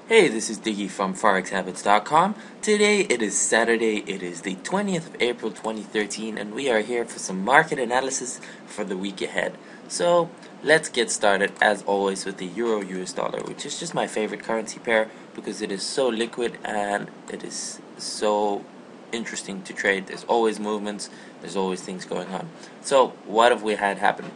Hey, this is Diggy from ForexHabits.com. Today it is Saturday, it is the 20th of April 2013, and we are here for some market analysis for the week ahead. So, let's get started as always with the Euro US dollar, which is just my favorite currency pair because it is so liquid and it is so interesting to trade. There's always movements, there's always things going on. So, what have we had happen?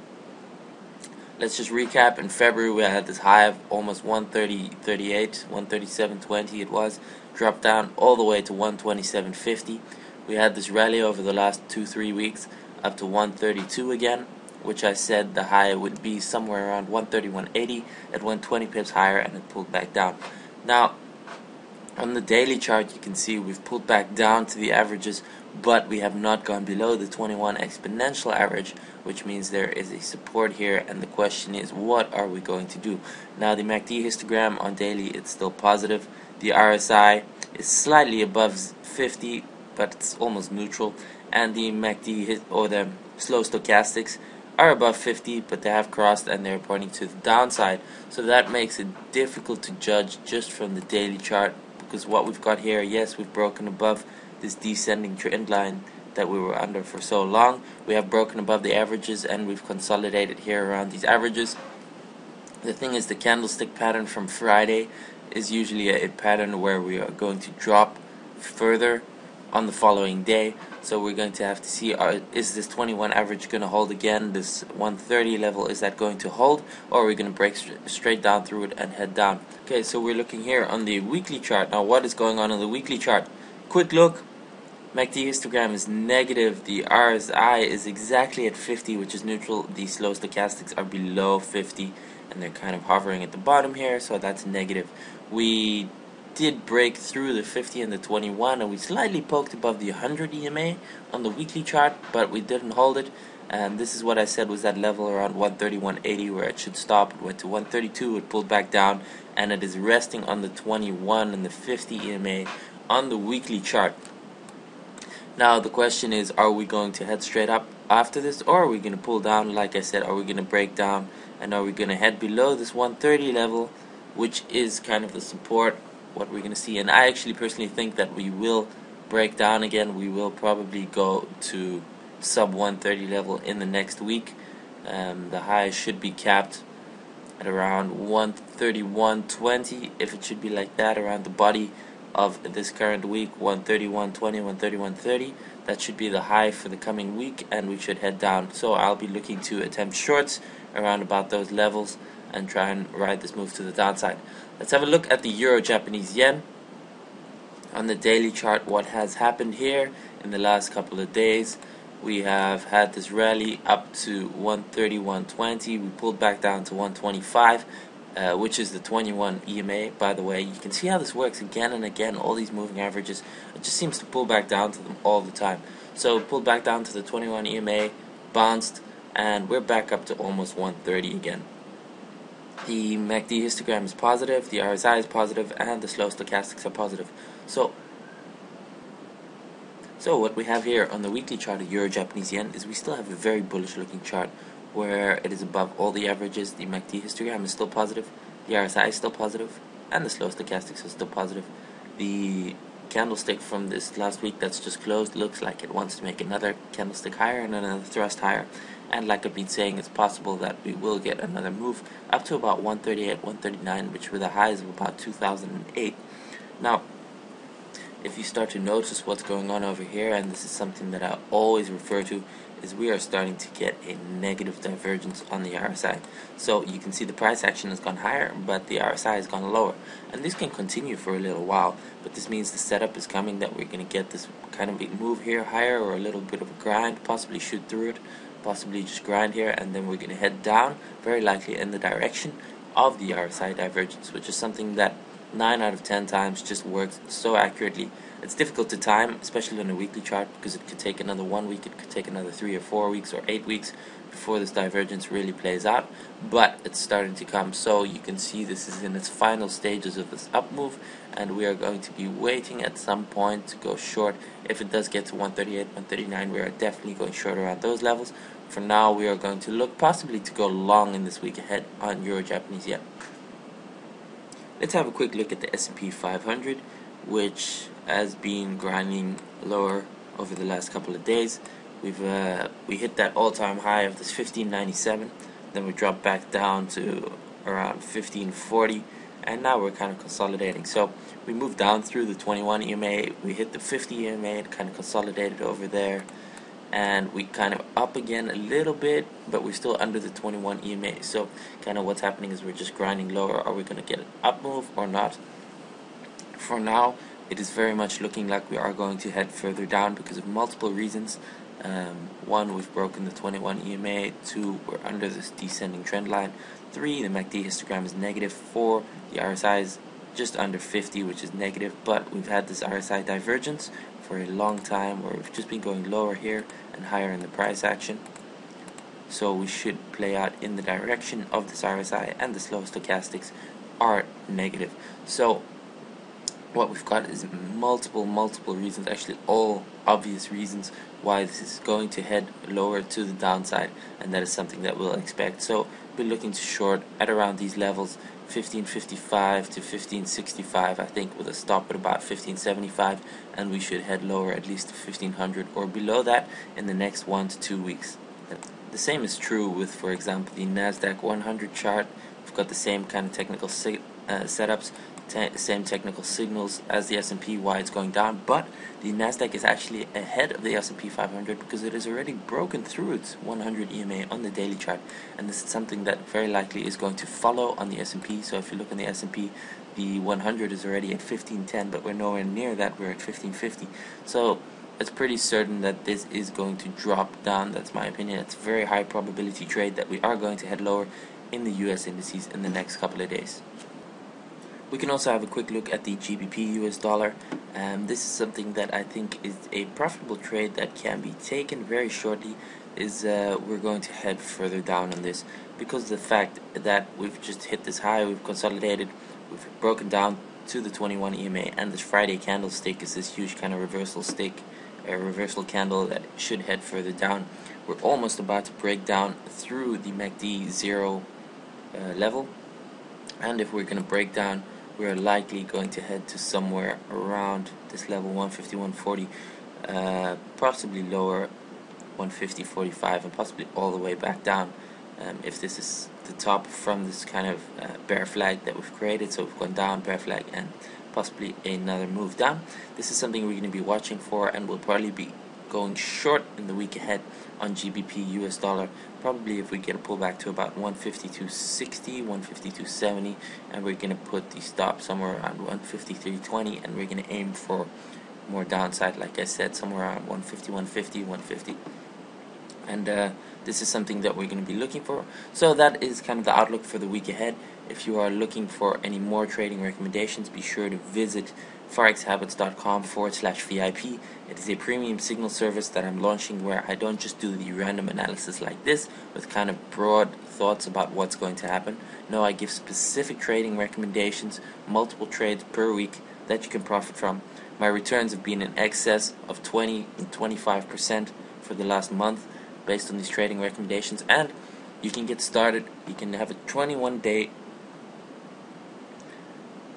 Let's just recap. In February, we had this high of almost 130.38, 137.20 it was, dropped down all the way to 127.50. We had this rally over the last 2-3 weeks up to 132 again, which I said the high would be somewhere around 131.80. It went 20 pips higher and it pulled back down. Now, on the daily chart, you can see we've pulled back down to the averages, but we have not gone below the 21 exponential average, which means there is a support here, and the question is, what are we going to do? Now, the MACD histogram on daily, it's still positive. The RSI is slightly above 50, but it's almost neutral, and the MACD or the slow stochastics are above 50, but they have crossed and they're pointing to the downside, so that makes it difficult to judge just from the daily chart, because what we've got here, yes, we've broken above this descending trend line that we were under for so long. We have broken above the averages and we've consolidated here around these averages. The thing is, the candlestick pattern from Friday is usually a pattern where we are going to drop further on the following day, so we're going to have to see, is this 21 average going to hold again? This 130 level, is that going to hold, or are we going to break straight down through it and head down? Okay, so we're looking here on the weekly chart. Now, what is going on the weekly chart? Quick look. MACD histogram is negative. The RSI is exactly at 50, which is neutral. The slow stochastics are below 50, and they're kind of hovering at the bottom here, so that's negative. We did break through the 50 and the 21, and we slightly poked above the 100 EMA on the weekly chart, but we didn't hold it. And this is what I said was that level around 131.80 where it should stop. It went to 132, it pulled back down, and it is resting on the 21 and the 50 EMA on the weekly chart. Now the question is, are we going to head straight up after this, or are we going to pull down? Like I said, are we going to break down, and are we going to head below this 130 level, which is kind of the support, what we're going to see? And I actually personally think that we will break down again. We will probably go to sub 130 level in the next week. The high should be capped at around 131.20, if it should be like that, around the body of this current week, 131.20, 131.30. That should be the high for the coming week, and we should head down. So I'll be looking to attempt shorts around about those levels and try and ride this move to the downside. Let's have a look at the Euro-Japanese Yen. On the daily chart, what has happened here in the last couple of days, we have had this rally up to 131.20. We pulled back down to 125, which is the 21 EMA, by the way. You can see how this works again and again. All these moving averages, it just seems to pull back down to them all the time. So it pulled back down to the 21 EMA, bounced, and we're back up to almost 130 again. The MACD histogram is positive, the RSI is positive, and the slow stochastics are positive. So what we have here on the weekly chart of Euro-Japanese Yen is we still have a very bullish looking chart where it is above all the averages. The MACD histogram is still positive, the RSI is still positive, and the slow stochastics are still positive. The candlestick from this last week that's just closed looks like it wants to make another candlestick higher and another thrust higher, and like I've been saying, it's possible that we will get another move up to about 138, 139, which were the highs of about 2008. Now, if you start to notice what's going on over here, and this is something that I always refer to, is we are starting to get a negative divergence on the RSI. So you can see the price action has gone higher, but the RSI has gone lower. And this can continue for a little while, but this means the setup is coming that we're going to get this kind of a move here higher, or a little bit of a grind, possibly shoot through it, possibly just grind here, and then we're going to head down, very likely in the direction of the RSI divergence, which is something that 9 out of 10 times just works so accurately. It's difficult to time, especially on a weekly chart, because it could take another 1 week, it could take another 3 or 4 weeks or 8 weeks before this divergence really plays out, but it's starting to come. So you can see this is in its final stages of this up move, and we are going to be waiting at some point to go short. If it does get to 138, 139, we are definitely going short around those levels. For now, we are going to look possibly to go long in this week ahead on Euro-Japanese Yen. let's have a quick look at the S&P 500, which has been grinding lower over the last couple of days. We hit that all-time high of this 1597, then we dropped back down to around 1540, and now we're kind of consolidating. So we moved down through the 21 EMA, we hit the 50 EMA, and kind of consolidated over there, and we kind of up again a little bit, but we're still under the 21 EMA. So kind of what's happening is we're just grinding lower. Are we going to get an up move or not? For now, it is very much looking like we are going to head further down because of multiple reasons. One, we've broken the 21 EMA. Two, we're under this descending trend line. Three, the MACD histogram is negative. Four, the RSI is just under 50, which is negative, but we've had this RSI divergence for a long time where we've just been going lower here and higher in the price action. So we should play out in the direction of this RSI, and the slow stochastics are negative. So what we've got is multiple reasons, actually all obvious reasons why this is going to head lower to the downside, and that is something that we'll expect. So we're looking to short at around these levels, 1555 to 1565, I think, with a stop at about 1575, and we should head lower at least to 1500 or below that in the next 1 to 2 weeks. The same is true with, for example, the Nasdaq 100 chart. We've got the same kind of technical setups, same technical signals as the S&P, why it's going down, but the Nasdaq is actually ahead of the S&P 500 because it has already broken through its 100 EMA on the daily chart, and this is something that very likely is going to follow on the S&P. So if you look on the S&P, the 100 is already at 1510, but we're nowhere near that. We're at 1550. So it's pretty certain that this is going to drop down. That's my opinion. It's a very high probability trade that we are going to head lower in the US indices in the next couple of days. We can also have a quick look at the GBP US dollar. This is something that I think is a profitable trade that can be taken very shortly. We're going to head further down on this because of the fact that we've just hit this high, we've consolidated, we've broken down to the 21 EMA, and this Friday candlestick is this huge kind of reversal candle that should head further down. We're almost about to break down through the MACD 0 level, and if we're going to break down, we're likely going to head to somewhere around this level, 150, 140, possibly lower, 150.45, and possibly all the way back down. If this is the top from this kind of bear flag that we've created, so we've gone down, bear flag, and possibly another move down. This is something we're going to be watching for, and we'll probably be going short in the week ahead on GBP US dollar, probably if we get a pullback to about 152.60, 152.70, and we're going to put the stop somewhere around 153.20, and we're going to aim for more downside, like I said, somewhere around 150, 150, 150. And this is something that we're going to be looking for. So that is kind of the outlook for the week ahead. If you are looking for any more trading recommendations, be sure to visit forexhabits.com/VIP. It is a premium signal service that I'm launching where I don't just do the random analysis like this with kind of broad thoughts about what's going to happen. No, I give specific trading recommendations, multiple trades per week that you can profit from. My returns have been in excess of 20 and 25% for the last month based on these trading recommendations, and you can get started. You can have a 21-day,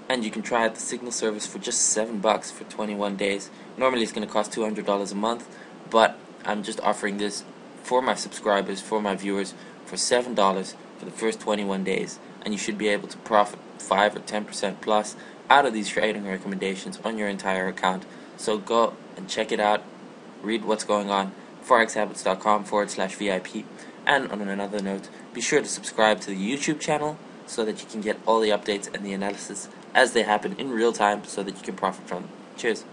and you can try out the signal service for just $7 for 21 days. Normally it's going to cost $200 a month, but I'm just offering this for my subscribers, for my viewers, for $7 for the first 21 days, and you should be able to profit 5 or 10% plus out of these trading recommendations on your entire account. So go and check it out, read what's going on, forexhabits.com/VIP. And on another note, be sure to subscribe to the YouTube channel so that you can get all the updates and the analysis as they happen in real time so that you can profit from them. Cheers.